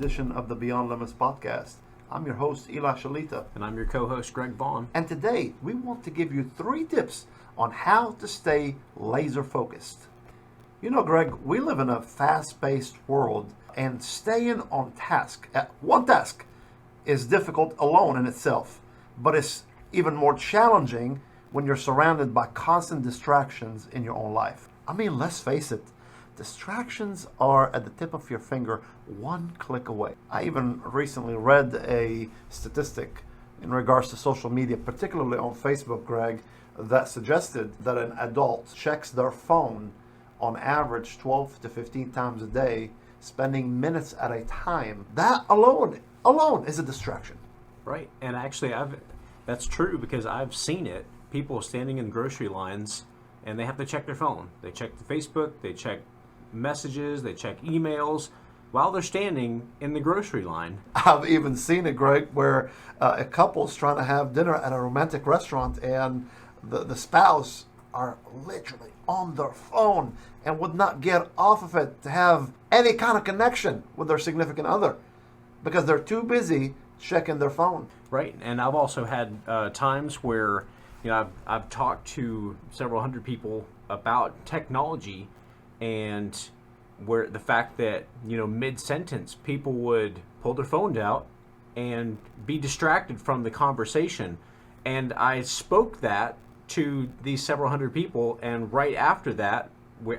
edition of the Beyond Limits podcast. I'm your host, Eli Shalita. And I'm your co-host, Greg Vaughn. And today, we want to give you 3 tips on how to stay laser focused. You know, Greg, we live in a fast-paced world, and staying on task, at one task, is difficult alone in itself. But it's even more challenging when you're surrounded by constant distractions in your own life. I mean, let's face it, distractions are at the tip of your finger, one click away. I even recently read a statistic in regards to social media, particularly on Facebook, Greg, that suggested that an adult checks their phone on average 12 to 15 times a day, spending minutes at a time. That alone is a distraction. Right, and actually that's true because I've seen it. People standing in grocery lines and they have to check their phone. They check the Facebook, they check messages, they check emails while they're standing in the grocery line. I've even seen it, Greg, where a couple's trying to have dinner at a romantic restaurant and the spouse are literally on their phone and would not get off of it to have any kind of connection with their significant other because they're too busy checking their phone. Right, and I've also had times where I've talked to several hundred people about technology, and where the fact that mid-sentence people would pull their phones out and be distracted from the conversation, and I spoke that to these several hundred people, and right after that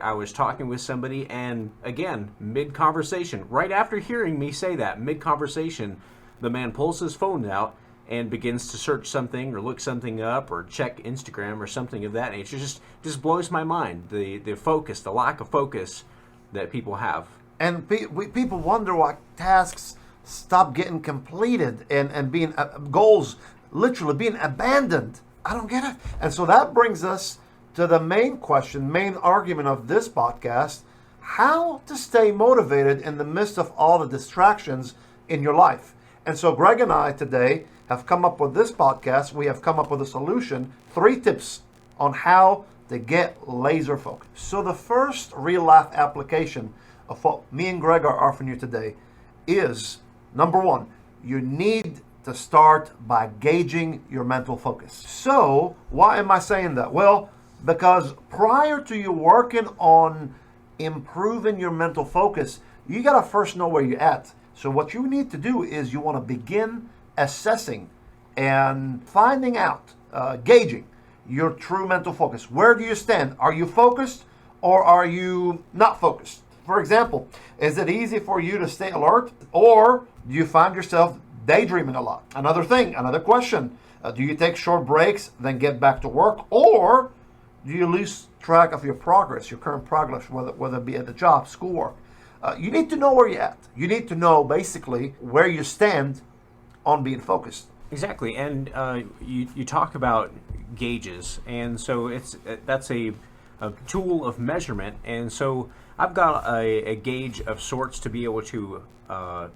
I was talking with somebody, and again, mid-conversation, right after hearing me say that, mid-conversation, the man pulls his phone out and begins to search something or look something up or check Instagram or something of that nature. Just blows my mind, the focus, the lack of focus that people have. And people wonder why tasks stop getting completed and being goals literally being abandoned. I don't get it. And so that brings us to the main question, main argument of this podcast: how to stay motivated in the midst of all the distractions in your life. And so Greg and I today have come up with this podcast. We have come up with a solution, 3 tips on how to get laser focused. So the first real life application of what me and Greg are offering you today is, number 1, you need to start by gauging your mental focus. So why am I saying that? Well, because prior to you working on improving your mental focus, you got to first know where you're at. So what you need to do is you want to begin assessing and finding out, gauging your true mental focus. Where do you stand? Are you focused or are you not focused? For example, is it easy for you to stay alert, or do you find yourself daydreaming a lot? Another question, do you take short breaks, then get back to work, or do you lose track of your progress, your current progress, whether it be at the job, schoolwork? You need to know where you're at. You need to know basically where you stand on being focused. Exactly, and you talk about gauges, and so that's a tool of measurement, and so I've got a gauge of sorts to be able to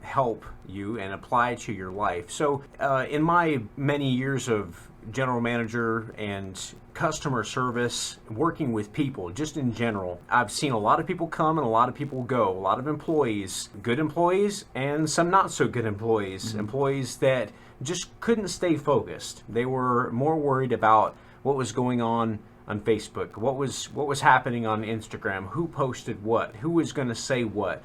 help you and apply to your life. So in my many years of general manager and customer service, working with people, just in general, I've seen a lot of people come and a lot of people go, a lot of employees, good employees and some not so good employees, employees that just couldn't stay focused. They were more worried about what was going on Facebook, what was happening on Instagram, who posted what, who was going to say what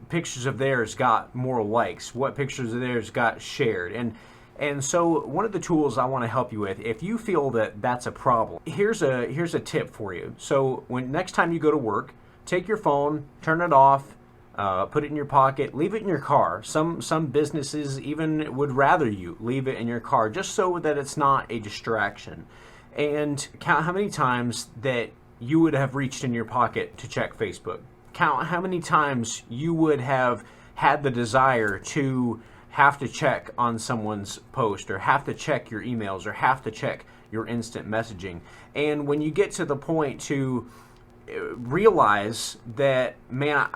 pictures of theirs got more likes, what pictures of theirs got shared. And so one of the tools I want to help you with, if you feel that that's a problem, here's a tip for you. So when next time you go to work, take your phone, turn it off, put it in your pocket, leave it in your car. Some businesses even would rather you leave it in your car just so that it's not a distraction. And count how many times that you would have reached in your pocket to check Facebook. Count how many times you would have had the desire to have to check on someone's post, or have to check your emails, or have to check your instant messaging. And when you get to the point to realize that, man,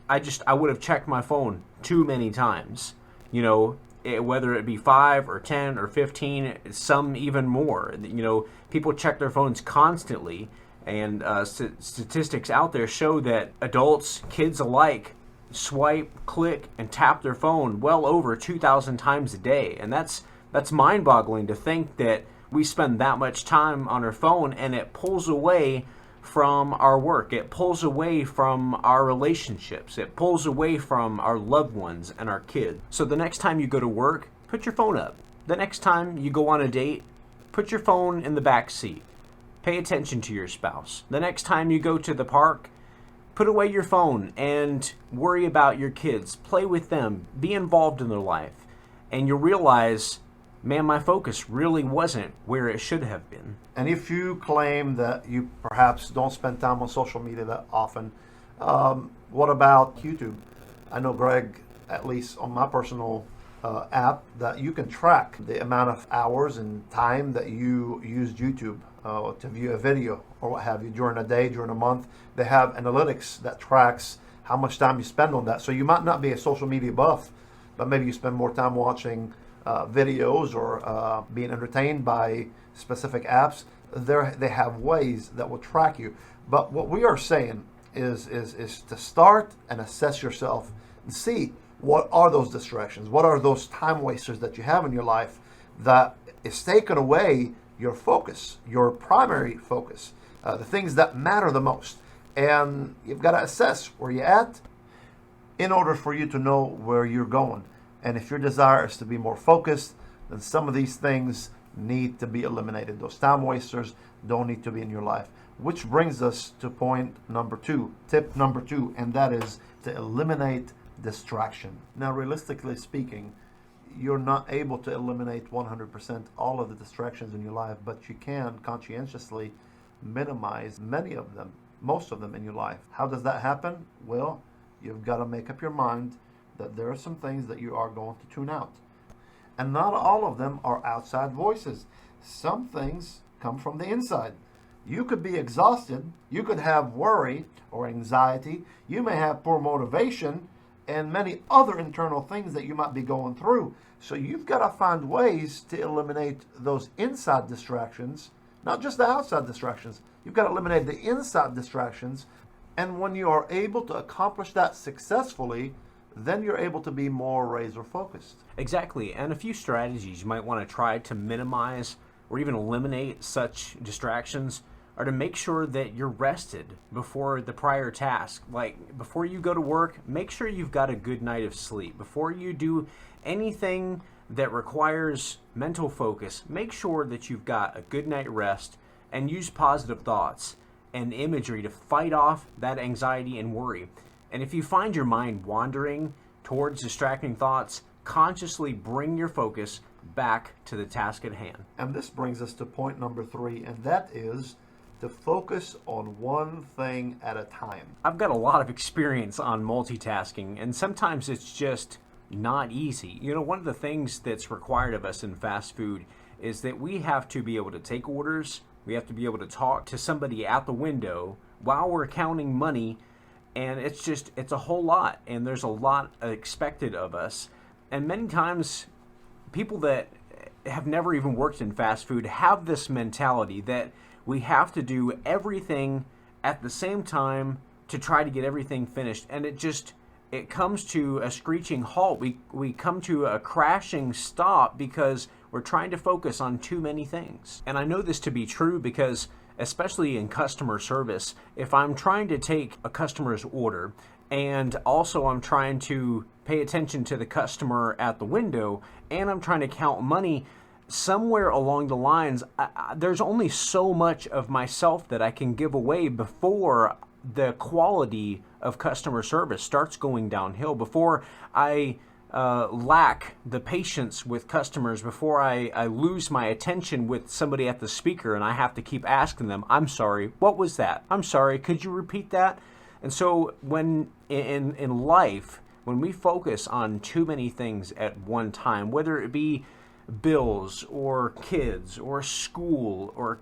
I would have checked my phone too many times, whether it be 5 or 10 or 15, some even more. People check their phones constantly, and statistics out there show that adults, kids alike, swipe, click, and tap their phone well over 2,000 times a day. And that's mind-boggling to think that we spend that much time on our phone, and it pulls away from our work. It pulls away from our relationships. It pulls away from our loved ones and our kids. So the next time you go to work, put your phone up. The next time you go on a date, put your phone in the back seat. Pay attention to your spouse. The next time you go to the park, put away your phone and worry about your kids. Play with them. Be involved in their life. And you'll realize, man, my focus really wasn't where it should have been. And if you claim that you perhaps don't spend time on social media that often, what about YouTube? I know, Greg, at least on my personal app, that you can track the amount of hours and time that you used YouTube to view a video or what have you during a day, during a month. They have analytics that tracks how much time you spend on that. So you might not be a social media buff, but maybe you spend more time watching videos or being entertained by specific apps. They have ways that will track you. But what we are saying is to start and assess yourself and see what are those distractions, what are those time wasters that you have in your life that is taking away your focus, your primary focus, the things that matter the most. And you've got to assess where you're at in order for you to know where you're going. And if your desire is to be more focused, then some of these things need to be eliminated. Those time wasters don't need to be in your life. Which brings us to point number 2, tip number 2, and that is to eliminate distraction. Now, realistically speaking, you're not able to eliminate 100% all of the distractions in your life, but you can conscientiously minimize many of them, most of them in your life. How does that happen? Well, you've got to make up your mind that there are some things that you are going to tune out. And not all of them are outside voices. Some things come from the inside. You could be exhausted. You could have worry or anxiety. You may have poor motivation and many other internal things that you might be going through. So you've got to find ways to eliminate those inside distractions, not just the outside distractions. You've got to eliminate the inside distractions. And when you are able to accomplish that successfully, then you're able to be more razor focused. Exactly. And a few strategies you might want to try to minimize or even eliminate such distractions are to make sure that you're rested before the prior task. Like before you go to work, make sure you've got a good night of sleep. Before you do anything that requires mental focus, make sure that you've got a good night rest and use positive thoughts and imagery to fight off that anxiety and worry. And if you find your mind wandering towards distracting thoughts, consciously bring your focus back to the task at hand. And this brings us to point number 3, and that is to focus on one thing at a time. I've got a lot of experience on multitasking, and sometimes it's just not easy. You know, one of the things that's required of us in fast food is that we have to be able to take orders, we have to be able to talk to somebody at the window while we're counting money, and it's a whole lot, and there's a lot expected of us. And many times, people that have never even worked in fast food have this mentality that we have to do everything at the same time to try to get everything finished. And it comes to a screeching halt. We come to a crashing stop because we're trying to focus on too many things. And I know this to be true because, especially in customer service, if I'm trying to take a customer's order and also I'm trying to pay attention to the customer at the window and I'm trying to count money, somewhere along the lines, there's only so much of myself that I can give away before the quality of customer service starts going downhill, before I lack the patience with customers, before I lose my attention with somebody at the speaker and I have to keep asking them, I'm sorry, what was that? I'm sorry, could you repeat that? And so when in life, when we focus on too many things at one time, whether it be bills or kids or school or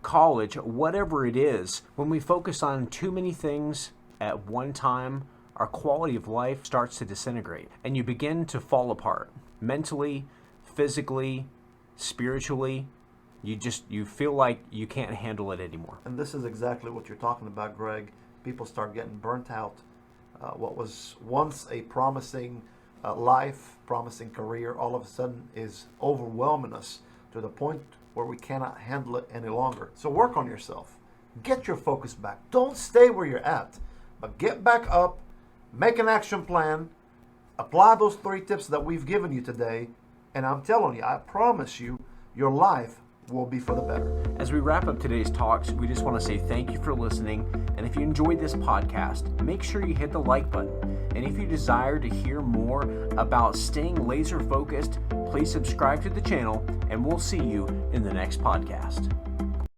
college, whatever it is, when we focus on too many things at one time, our quality of life starts to disintegrate and you begin to fall apart mentally, physically, spiritually. You feel like you can't handle it anymore. And this is exactly what you're talking about, Greg. People start getting burnt out. what was once a promising life, promising career, all of a sudden is overwhelming us to the point where we cannot handle it any longer. So work on yourself. Get your focus back. Don't stay where you're at, but get back up, make an action plan, apply those 3 tips that we've given you today, and I'm telling you, I promise you, your life will be for the better. As we wrap up today's talks, we just want to say thank you for listening. And if you enjoyed this podcast, make sure you hit the like button. And if you desire to hear more about staying laser focused, please subscribe to the channel, and we'll see you in the next podcast.